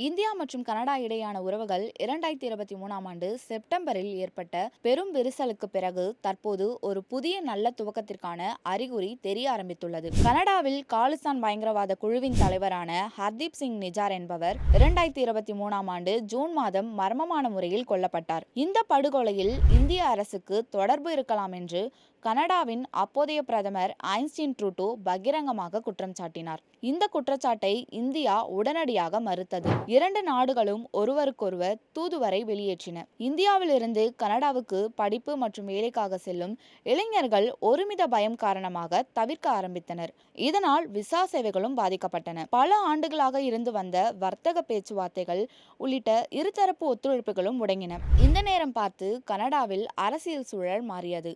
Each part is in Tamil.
இந்தியா மற்றும் கனடா இடையேயான உறவுகள் 2023ஆம் ஆண்டு செப்டம்பரில் ஏற்பட்ட பெரும் விரிசலுக்கு பிறகு தற்போது ஒரு புதிய நல்ல துவக்கத்திற்கான அறிகுறி தெரிய ஆரம்பித்துள்ளது. கனடாவில் காலிஸ்தான் பயங்கரவாத குழுவின் தலைவரான ஹர்தீப் சிங் நிஜார் என்பவர் 2023ஆம் ஆண்டு ஜூன் மாதம் மர்மமான முறையில் கொல்லப்பட்டார். இந்த படுகொலையில் இந்திய அரசுக்கு தொடர்பு இருக்கலாம் என்று கனடாவின் அப்போதைய பிரதமர் ஐன்ஸ்டீன் ட்ரூடோ பகிரங்கமாக குற்றம் சாட்டினார். இந்த குற்றச்சாட்டை இந்தியா உடனடியாக மறுத்தது. இரண்டு நாடுகளும் ஒருவருக்கொருவர் தூதுவரை வெளியேற்றின. இந்தியாவிலிருந்து கனடாவுக்கு படிப்பு மற்றும் வேலைக்காக செல்லும் இளைஞர்கள் ஒருமித பயம் காரணமாக தவிர்க்க ஆரம்பித்தனர். இதனால் விசா சேவைகளும் பாதிக்கப்பட்டன. பல ஆண்டுகளாக இருந்து வந்த வர்த்தக பேச்சுவார்த்தைகள் உள்ளிட்ட இருதரப்பு ஒத்துழைப்புகளும் முடங்கின. இந்த நேரம் பார்த்து கனடாவில் அரசியல் சூழல் மாறியது.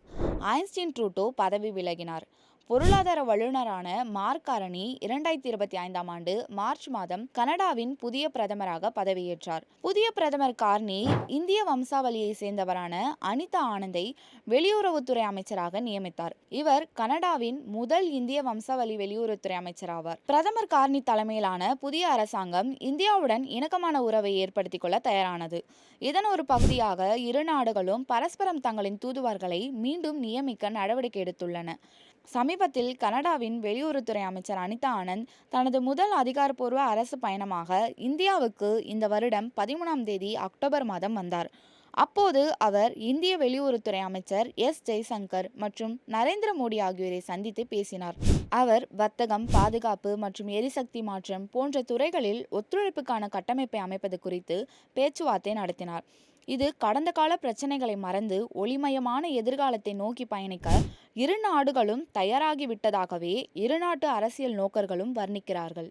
ஐன்ஸ்டீன் ட்ரூடோ பதவி விலகினார். பொருளாதார வல்லுநரான மார்க் கார்னி 2025ஆம் ஆண்டு மார்ச் மாதம் கனடாவின் புதிய பிரதமராக பதவியேற்றார். புதிய பிரதமர் கார்னி இந்திய வம்சாவளியை சேர்ந்தவரான அனிதா ஆனந்தை வெளியுறவுத்துறை அமைச்சராக நியமித்தார். இவர் கனடாவின் முதல் இந்திய வம்சாவளி வெளியுறவுத்துறை அமைச்சர் ஆவார். பிரதமர் கார்னி தலைமையிலான புதிய அரசாங்கம் இந்தியாவுடன் இணக்கமான உறவை ஏற்படுத்திக் கொள்ள தயாரானது. இதன் ஒரு பகுதியாக இரு நாடுகளும் பரஸ்பரம் தங்களின் தூதுவர்களை மீண்டும் நியமிக்க நடவடிக்கை எடுத்துள்ளன. சமீபத்தில் கனடாவின் வெளியுறவுத்துறை அமைச்சர் அனிதா ஆனந்த் தனது முதல் அதிகாரப்பூர்வ அரசு பயணமாக இந்தியாவுக்கு இந்த வருடம் 13ஆம் தேதி அக்டோபர் மாதம் வந்தார். அப்போது அவர் இந்திய வெளியுறவுத்துறை அமைச்சர் எஸ் ஜெய்சங்கர் மற்றும் நரேந்திர மோடி ஆகியோரை சந்தித்து பேசினார். அவர் வர்த்தகம், பாதுகாப்பு மற்றும் எரிசக்தி மாற்றம் போன்ற துறைகளில் ஒத்துழைப்புக்கான கட்டமைப்பை அமைப்பது குறித்து பேச்சுவார்த்தை நடத்தினார். இது கடந்த கால பிரச்சனைகளை மறந்து ஒளிமயமான எதிர்காலத்தை நோக்கி பயணிக்க இரு நாடுகளும் தயாராகிவிட்டதாகவே இருநாட்டு அரசியல் நோக்கர்களும் வர்ணிக்கிறார்கள்.